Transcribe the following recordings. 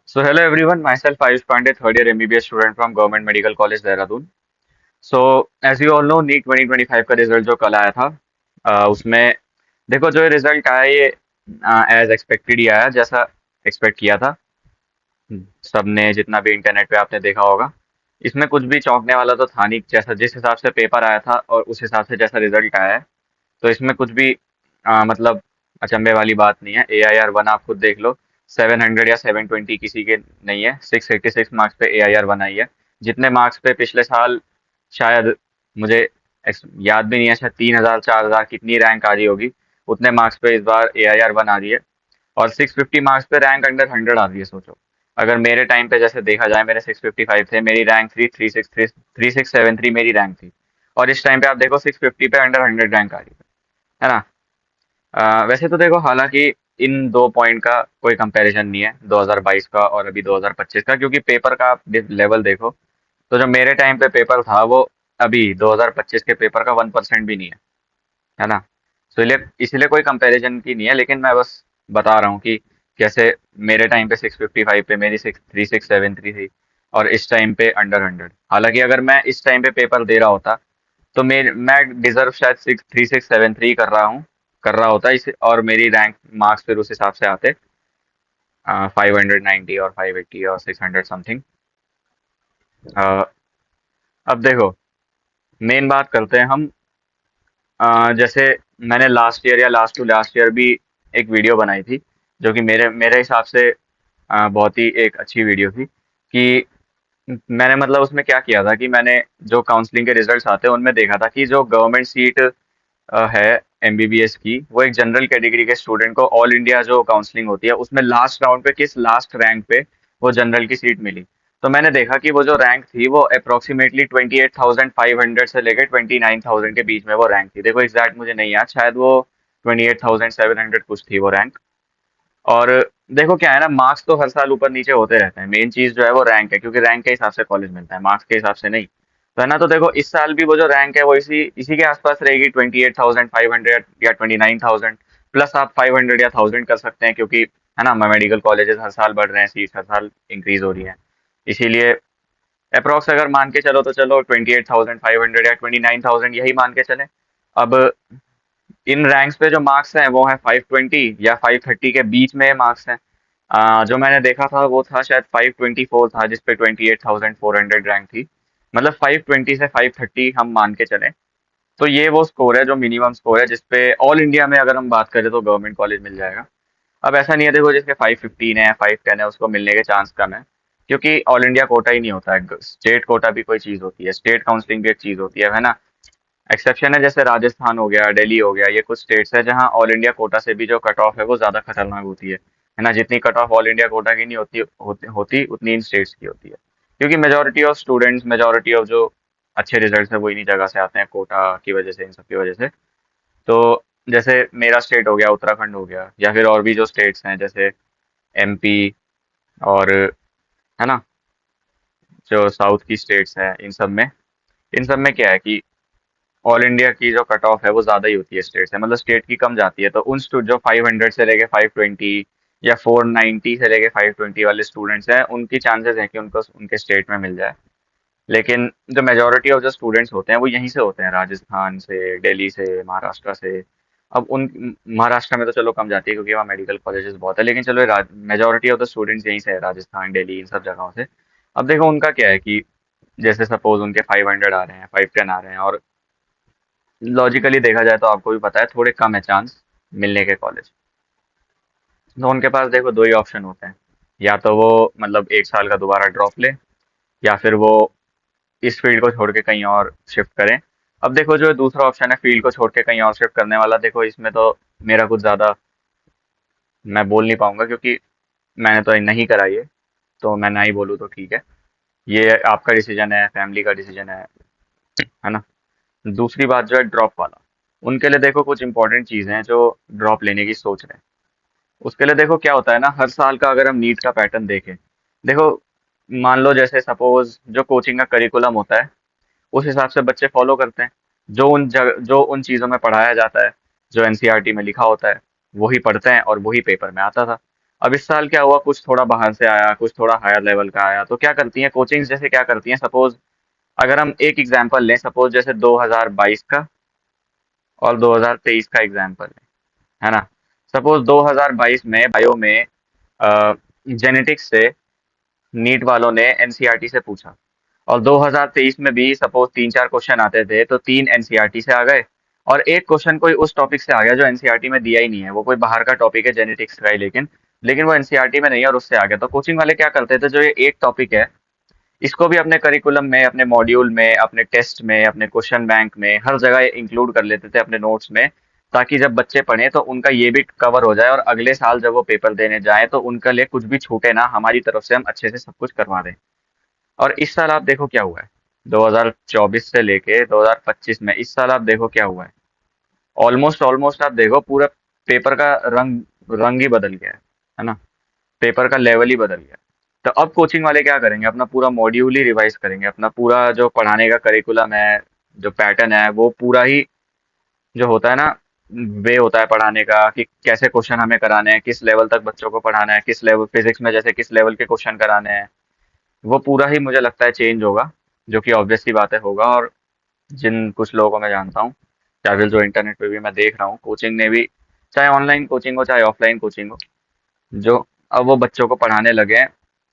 So hello everyone, myself Ayush Pandey, third year MBBS student from Government Medical College Dehradun. So as you all know, NEET 2025 का result जो कल आया था, उसमें देखो जो रिजल्ट आया ये एज एक्सपेक्टेड ही आया, जैसा एक्सपेक्ट किया था। सबने जितना भी इंटरनेट पे आपने देखा होगा, इसमें कुछ भी चौंकने वाला तो था नहीं। जैसा जिस हिसाब से पेपर आया था और उस हिसाब से जैसा रिजल्ट आया है, तो इसमें कुछ भी मतलब अचंभे वाली बात नहीं है। AIR 1 आप खुद देख लो, 700 या 720 किसी के नहीं है। 686 मार्क्स पे AIR 1 आई है। जितने मार्क्स पे पिछले साल शायद मुझे याद भी नहीं है, शायद 3,000 4,000 कितनी रैंक आ रही होगी, उतने मार्क्स पे इस बार AIR 1 आ रही है। और 650 मार्क्स पे रैंक अंडर 100 आ रही है। सोचो, अगर मेरे टाइम पे जैसे देखा जाए, मेरे 655 थे, मेरी रैंक थी 3673 मेरी रैंक थी। और इस टाइम पे आप देखो 650 पे अंडर 100 रैंक आ रही है ना। वैसे तो देखो, हालांकि इन दो पॉइंट का कोई कंपैरिजन नहीं है, 2022 का और अभी 2025 का, क्योंकि पेपर का आप लेवल देखो, तो जो मेरे टाइम पे पेपर था वो अभी 2025 के पेपर का 1% भी नहीं है ना। तो इसलिए कोई कंपैरिजन की नहीं है, लेकिन मैं बस बता रहा हूँ कि कैसे मेरे टाइम पे 655 पे मेरी 3673 थी, और इस टाइम पे अंडर 100। हालांकि अगर मैं इस टाइम पे पेपर दे रहा होता, तो मैं डिजर्व शायद 3673 कर रहा होता इसे, और मेरी रैंक मार्क्स फिर उस हिसाब से आते 590 और 580 और 600 समथिंग। अब देखो, मेन बात करते हैं हम। जैसे मैंने लास्ट ईयर या लास्ट टू लास्ट ईयर भी एक वीडियो बनाई थी, जो कि मेरे मेरे हिसाब से बहुत ही एक अच्छी वीडियो थी। कि मैंने मतलब उसमें क्या किया था कि मैंने जो काउंसलिंग के रिजल्ट्स आते हैं उनमें देखा था कि जो गवर्नमेंट सीट है MBBS की, वो एक जनरल कैटेगरी के स्टूडेंट को ऑल इंडिया जो काउंसलिंग होती है उसमें लास्ट राउंड पे किस लास्ट रैंक पे वो जनरल की सीट मिली। तो मैंने देखा कि वो जो रैंक थी वो अप्रोक्सीमेटली 28,500 से लेकर 29,000 के बीच में वो रैंक थी। देखो एग्जैक्ट मुझे नहीं याद, शायद वो 28,700 कुछ थी वो रैंक। और देखो क्या है ना, मार्क्स तो हर साल ऊपर नीचे होते रहते हैं, मेन चीज जो है वो रैंक है, क्योंकि रैंक के हिसाब से कॉलेज मिलता है, मार्क्स के हिसाब से नहीं। तो है ना, तो देखो इस साल भी वो जो रैंक है वो इसी इसी के आसपास रहेगी, 28,500 या 29,000। प्लस आप 500 या 1000 कर सकते हैं, क्योंकि है ना, मेडिकल कॉलेजेस हर साल बढ़ रहे हैं, सीट हर साल इंक्रीज हो रही है। इसीलिए अप्रोक्स अगर मान के चलो तो चलो 28,500 या 29,000 यही मान के चले। अब इन रैंक्स पे जो मार्क्स हैं वो है 520 या 530 के बीच में मार्क्स हैं। जो मैंने देखा था वो था शायद 524 था, जिसपे 28,400 रैंक थी। मतलब 520 से 530 हम मान के चलें, तो ये वो स्कोर है जो मिनिमम स्कोर है जिसपे ऑल इंडिया में अगर हम बात करें तो गवर्नमेंट कॉलेज मिल जाएगा। अब ऐसा नहीं है, देखो जिसके 515 है 510 है उसको मिलने के चांस कम है, क्योंकि ऑल इंडिया कोटा ही नहीं होता है, स्टेट कोटा भी कोई चीज़ होती है, स्टेट काउंसलिंग भी एक चीज़ होती है ना। एक्सेप्शन है, जैसे राजस्थान हो गया, दिल्ली हो गया, ये कुछ स्टेट्स है जहां ऑल इंडिया कोटा से भी जो कट ऑफ है वो ज्यादा खतरनाक होती है ना। जितनी cut off all India quota की नहीं होती उतनी इन स्टेट्स की होती है, क्योंकि majority of students, majority of जो अच्छे रिजल्ट्स है वो इन्हीं जगह से आते हैं, कोटा की वजह से, इन सब की वजह से। तो जैसे मेरा स्टेट हो गया, उत्तराखंड हो गया, या फिर और भी जो स्टेट्स हैं जैसे MP, और है ना, जो साउथ की स्टेट्स हैं, इन सब में क्या है कि ऑल इंडिया की जो कट ऑफ है वो ज्यादा ही होती है स्टेट से, मतलब स्टेट की कम जाती है। तो उन जो 500 से लेके 520 या 490 से लेके 520 वाले स्टूडेंट्स हैं, उनकी चांसेस है कि उनको उनके स्टेट में मिल जाए। लेकिन जो मेजोरिटी ऑफ जो स्टूडेंट्स होते हैं वो यहीं से होते हैं, राजस्थान से, दिल्ली से, महाराष्ट्र से। अब उन महाराष्ट्र में तो चलो कम जाती है क्योंकि वहाँ मेडिकल कॉलेजेस बहुत है, लेकिन चलो मेजोरिटी ऑफ द स्टूडेंट्स यहीं से है, राजस्थान, दिल्ली, इन सब जगहों से। अब देखो उनका क्या है कि जैसे सपोज उनके 500 आ रहे हैं, 510 आ रहे हैं, और लॉजिकली देखा जाए तो आपको भी पता है थोड़े कम है चांस मिलने के कॉलेज। तो उनके पास देखो दो ही ऑप्शन होते हैं, या तो वो मतलब एक साल का दोबारा ड्रॉप ले, या फिर वो इस फील्ड को छोड़ के कहीं और शिफ्ट करें। अब देखो जो दूसरा ऑप्शन है फील्ड को छोड़ के कहीं और शिफ्ट करने वाला, देखो इसमें तो मेरा कुछ ज़्यादा मैं बोल नहीं पाऊंगा, क्योंकि मैंने तो नहीं करा ये, तो मैं ना ही बोलूँ तो ठीक है। ये आपका डिसीजन है, फैमिली का डिसीजन है ना। दूसरी बात जो है ड्रॉप वाला, उनके लिए देखो कुछ इंपॉर्टेंट चीज़ें हैं जो ड्रॉप लेने की सोच रहे हैं। उसके लिए देखो क्या होता है ना, हर साल का अगर हम नीट का पैटर्न देखें, देखो मान लो जैसे सपोज जो कोचिंग का करिकुलम होता है उस हिसाब से बच्चे फॉलो करते हैं। जो उन चीज़ों में पढ़ाया जाता है, जो NCERT में लिखा होता है, वही पढ़ते हैं और वही पेपर में आता था। अब इस साल क्या हुआ, कुछ थोड़ा बाहर से आया, कुछ थोड़ा हायर लेवल का आया, तो क्या करती हैं कोचिंग्स, जैसे क्या करती हैं, सपोज अगर हम एक एग्जांपल लें, सपोज जैसे 2022 का और 2023 का एग्जांपल है ना। सपोज 2022 में बायो में जेनेटिक्स से नीट वालों ने एनसीईआरटी से पूछा, और 2023 में भी सपोज तीन चार क्वेश्चन आते थे, तो तीन एनसीईआरटी से आ गए और एक क्वेश्चन कोई उस टॉपिक से आ गया जो एनसीईआरटी में दिया ही नहीं है, वो कोई बाहर का टॉपिक है जेनेटिक्स का ही, लेकिन वो एनसीईआरटी में नहीं है और उससे आ गया। तो कोचिंग वाले क्या करते थे, जो ये एक टॉपिक है इसको भी अपने करिकुलम में, अपने मॉड्यूल में, अपने टेस्ट में, अपने क्वेश्चन बैंक में, हर जगह इंक्लूड कर लेते थे अपने नोट्स में, ताकि जब बच्चे पढ़ें तो उनका ये भी कवर हो जाए और अगले साल जब वो पेपर देने जाए तो उनके लिए कुछ भी छूटे ना, हमारी तरफ से हम अच्छे से सब कुछ करवा दें। और इस साल आप देखो क्या हुआ है, 2024 से लेके 2025 में इस साल आप देखो क्या हुआ है। ऑलमोस्ट ऑलमोस्ट आप देखो पूरा पेपर का रंग रंग ही बदल गया है ना। पेपर का लेवल ही बदल गया। तो अब कोचिंग वाले क्या करेंगे, अपना पूरा मॉड्यूल ही रिवाइज करेंगे, अपना पूरा जो पढ़ाने का करिकुलम है, जो पैटर्न है, वो पूरा ही जो होता है ना, वे होता है पढ़ाने का कि कैसे क्वेश्चन हमें कराने हैं, किस लेवल तक बच्चों को पढ़ाना है, किस लेवल फिजिक्स में जैसे किस लेवल के क्वेश्चन कराने हैं, वो पूरा ही मुझे लगता है चेंज होगा, जो कि ऑब्वियस सी बात है होगा। और जिन कुछ लोगों को मैं जानता हूँ, या फिर जो इंटरनेट पे भी मैं देख रहा हूँ, कोचिंग ने भी, चाहे ऑनलाइन कोचिंग हो चाहे ऑफलाइन कोचिंग हो, जो अब वो बच्चों को पढ़ाने लगे हैं।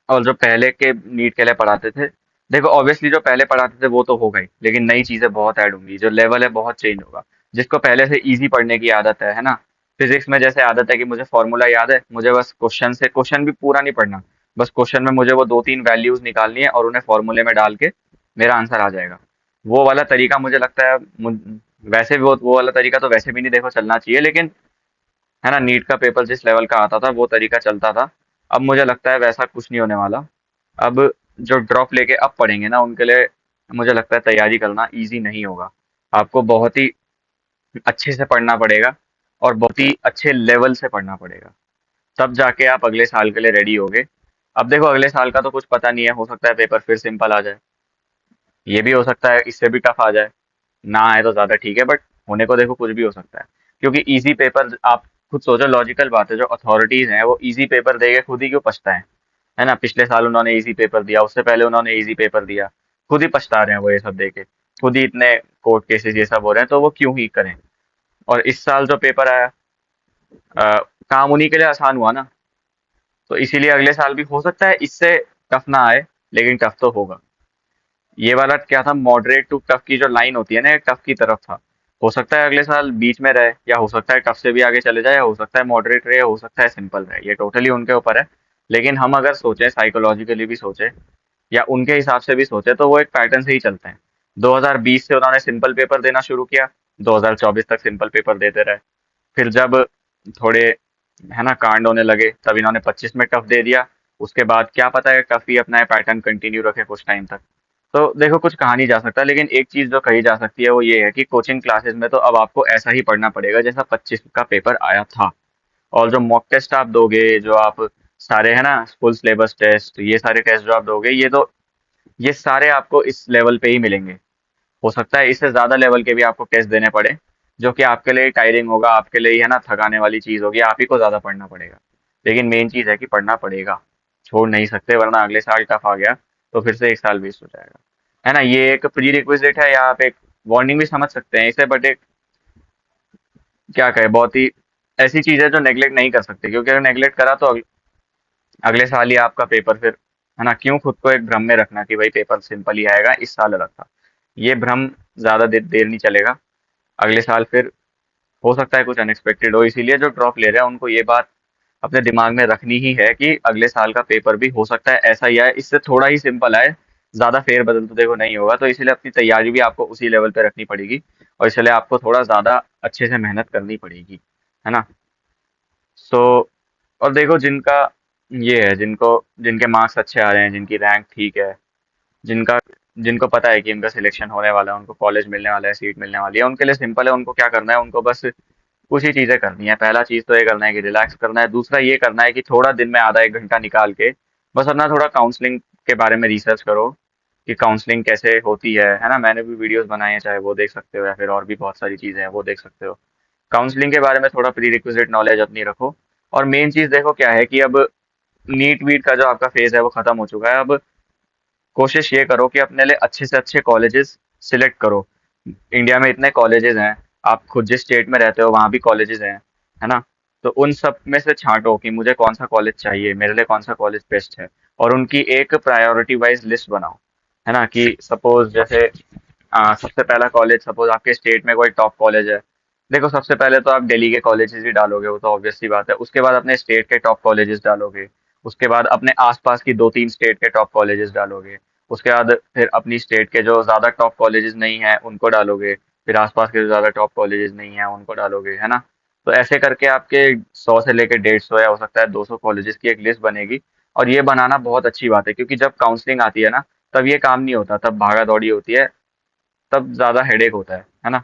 और जो पहले के नीट के लिए पढ़ाते थे, देखो ऑब्वियसली जो पहले पढ़ाते थे वो तो हो गई, लेकिन नई चीजें बहुत ऐड होंगी, जो लेवल है बहुत चेंज होगा। जिसको पहले से इजी पढ़ने की आदत है ना, फिजिक्स में जैसे आदत है कि मुझे फॉर्मूला याद है, मुझे बस क्वेश्चन से, क्वेश्चन भी पूरा नहीं पढ़ना, बस क्वेश्चन में मुझे वो दो तीन वैल्यूज निकालनी है और उन्हें फॉर्मूले में डाल के मेरा आंसर आ जाएगा। वो वाला तरीका मुझे लगता है वैसे भी वो वाला तरीका तो वैसे भी नहीं देखो चलना चाहिए, लेकिन है ना, नीट का पेपर जिस लेवल का आता था वो तरीका चलता था। अब मुझे लगता है वैसा कुछ नहीं होने वाला। अब जो ड्रॉप लेके अब पढ़ेंगे ना, उनके लिए मुझे लगता है तैयारी करना इजी नहीं होगा। आपको बहुत ही अच्छे से पढ़ना पड़ेगा और बहुत ही अच्छे लेवल से पढ़ना पड़ेगा, तब जाके आप अगले साल के लिए रेडी होगे। अब देखो अगले साल का तो कुछ पता नहीं है, हो सकता है पेपर फिर सिंपल आ जाए, ये भी हो सकता है इससे भी टफ आ जाए, ना आए तो ज़्यादा ठीक है, बट होने को देखो कुछ भी हो सकता है। क्योंकि इजी पेपर आप खुद सोचो, लॉजिकल बात है, जो अथॉरिटीज़ हैं वो इजी पेपर दे के खुद ही क्यों पछताएं, है ना। पिछले साल उन्होंने इजी पेपर दिया, उससे पहले उन्होंने इजी पेपर दिया, खुद ही पछता रहे हैं वो ये सब दे के, खुद ही इतने कोर्ट केसेस ये सब हो रहे हैं, तो वो क्यों ही करें। और इस साल जो पेपर आया, काम उन्हीं के लिए आसान हुआ ना, तो इसीलिए अगले साल भी हो सकता है इससे टफ ना आए, लेकिन टफ तो होगा। ये वाला क्या था, मॉडरेट टू टफ की जो लाइन होती है ना, टफ की तरफ था। हो सकता है अगले साल बीच में रहे, या हो सकता है टफ से भी आगे चले जाए, या हो सकता है मॉडरेट रहे, या हो सकता है सिंपल रहे, ये टोटली उनके ऊपर है। लेकिन हम अगर सोचें, साइकोलॉजिकली भी सोचें या उनके हिसाब से भी सोचे, तो वो एक पैटर्न से ही चलते हैं। 2020 से उन्होंने सिंपल पेपर देना शुरू किया, 2024 तक सिंपल पेपर देते रहे। फिर जब थोड़े, है ना, कांड होने लगे, तब इन्होंने 25 में टफ दे दिया। उसके बाद क्या पता है टफ ही अपना पैटर्न कंटिन्यू रखे कुछ टाइम तक। तो देखो कुछ कहा नहीं जा सकता, लेकिन एक चीज जो कही जा सकती है वो ये है कि कोचिंग क्लासेस में तो अब आपको ऐसा ही पढ़ना पड़ेगा जैसा 25 का पेपर आया था। और जो मॉक टेस्ट आप दोगे, जो आप सारे, है ना, फुल सिलेबस टेस्ट, ये सारे टेस्ट जो आप दोगे, ये सारे आपको इस लेवल पे ही मिलेंगे। हो सकता है इससे ज़्यादा लेवल के भी आपको टेस्ट देने पड़े, जो कि आपके लिए टायरिंग होगा, आपके लिए, है ना, थकाने वाली चीज़ होगी, आप ही को ज़्यादा पढ़ना पड़ेगा। लेकिन मेन चीज़ है कि पढ़ना पड़ेगा, छोड़ नहीं सकते, वरना अगले साल टफ आ गया तो फिर से एक साल वेस्ट हो जाएगा। है ना, ये एक प्री रिक्विजिट है, या आप एक वार्निंग भी समझ सकते हैं इसे, बट एक क्या कहे, बहुत ही ऐसी चीज़ है जो नेग्लेक्ट नहीं कर सकते, क्योंकि अगर नेग्लेक्ट करा तो अगले साल ही आपका पेपर फिर, है ना, क्यों खुद को एक भ्रम में रखना कि भाई पेपर सिंपल ही आएगा, इस साल अलग था। ये भ्रम ज़्यादा देर नहीं चलेगा। अगले साल फिर हो सकता है कुछ अनएक्सपेक्टेड हो, इसीलिए जो ड्रॉप ले रहे हैं उनको ये बात अपने दिमाग में रखनी ही है कि अगले साल का पेपर भी हो सकता है ऐसा ही आए, इससे थोड़ा ही सिंपल आए, ज़्यादा फेरबदल तो देखो नहीं होगा। तो इसीलिए अपनी तैयारी भी आपको उसी लेवल पे रखनी पड़ेगी, और इसलिए आपको थोड़ा ज़्यादा अच्छे से मेहनत करनी पड़ेगी, है ना। सो और देखो जिनका ये है, जिनको जिनके मार्क्स अच्छे आ रहे हैं, जिनकी रैंक ठीक है, जिनका जिनको पता है कि इनका सिलेक्शन होने वाला है, उनको कॉलेज मिलने वाला है, सीट मिलने वाली है, उनके लिए सिंपल है। उनको क्या करना है, उनको बस कुछ ही चीज़ें करनी है। पहला चीज़ तो ये करना है कि रिलैक्स करना है। दूसरा ये करना है कि थोड़ा दिन में आधा एक घंटा निकाल के बस अपना थोड़ा काउंसलिंग के बारे में रिसर्च करो कि काउंसलिंग कैसे होती है ना। मैंने भी वीडियोस बनाए हैं, चाहे वो देख सकते हो, या फिर और भी बहुत सारी चीज़ें हैं वो देख सकते हो। काउंसलिंग के बारे में थोड़ा प्री रिक्विजिट नॉलेज अपनी रखो, और मेन चीज़ देखो क्या है कि अब नीट वीट का जो आपका फेज़ है वो ख़त्म हो चुका है। अब कोशिश ये करो कि अपने लिए अच्छे से अच्छे कॉलेजेस सिलेक्ट करो। इंडिया में इतने कॉलेजेस हैं, आप खुद जिस स्टेट में रहते हो वहाँ भी कॉलेजेस हैं, है ना? तो उन सब में से छांटो कि मुझे कौन सा कॉलेज चाहिए, मेरे लिए कौन सा कॉलेज बेस्ट है, और उनकी एक प्रायोरिटी वाइज लिस्ट बनाओ, है ना? कि सपोज जैसे सबसे पहला कॉलेज, सपोज आपके स्टेट में कोई टॉप कॉलेज है। देखो सबसे पहले तो आप दिल्ली के कॉलेजेस ही डालोगे, वो तो ऑब्वियस सी बात है। उसके बाद अपने स्टेट के टॉप कॉलेजेस डालोगे। उसके बाद अपने आसपास की दो तीन स्टेट के टॉप कॉलेजेस डालोगे। उसके बाद फिर अपनी स्टेट के जो ज़्यादा टॉप कॉलेजेस नहीं हैं उनको डालोगे। फिर आसपास के जो ज़्यादा टॉप कॉलेजेस नहीं हैं उनको डालोगे, है ना? तो ऐसे करके आपके 100 से लेके 150 या हो सकता है 200 कॉलेजेस की एक लिस्ट बनेगी। और ये बनाना बहुत अच्छी बात है, क्योंकि जब काउंसलिंग आती है ना, तब ये काम नहीं होता, तब भागा दौड़ी होती है, तब ज़्यादा हेडेक होता है ना?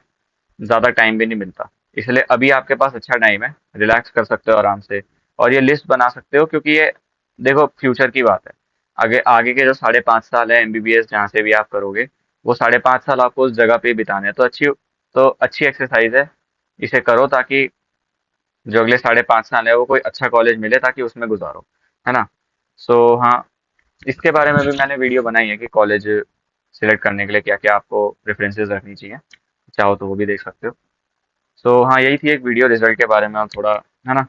ज़्यादा टाइम भी नहीं मिलता। इसलिए अभी आपके पास अच्छा टाइम है, रिलैक्स कर सकते हो आराम से और ये लिस्ट बना सकते हो, क्योंकि ये देखो फ्यूचर की बात है। आगे आगे के जो 5.5 साल है एमबीबीएस जहाँ से भी आप करोगे, वो 5.5 साल आपको उस जगह पे ही बिताने हैं। तो अच्छी एक्सरसाइज है, इसे करो ताकि जो अगले 5.5 साल है वो कोई अच्छा कॉलेज मिले ताकि उसमें गुजारो, है ना? सो हाँ, इसके बारे में भी मैंने वीडियो बनाई है कि कॉलेज सिलेक्ट करने के लिए क्या क्या आपको प्रेफरेंसेस रखनी चाहिए। चाहो तो वो भी देख सकते हो। सो हाँ, यही थी एक वीडियो रिजल्ट के बारे में, और थोड़ा, है ना,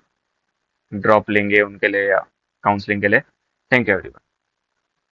ड्रॉप लेंगे उनके लिए या काउंसलिंग के लिए। Thank you everyone.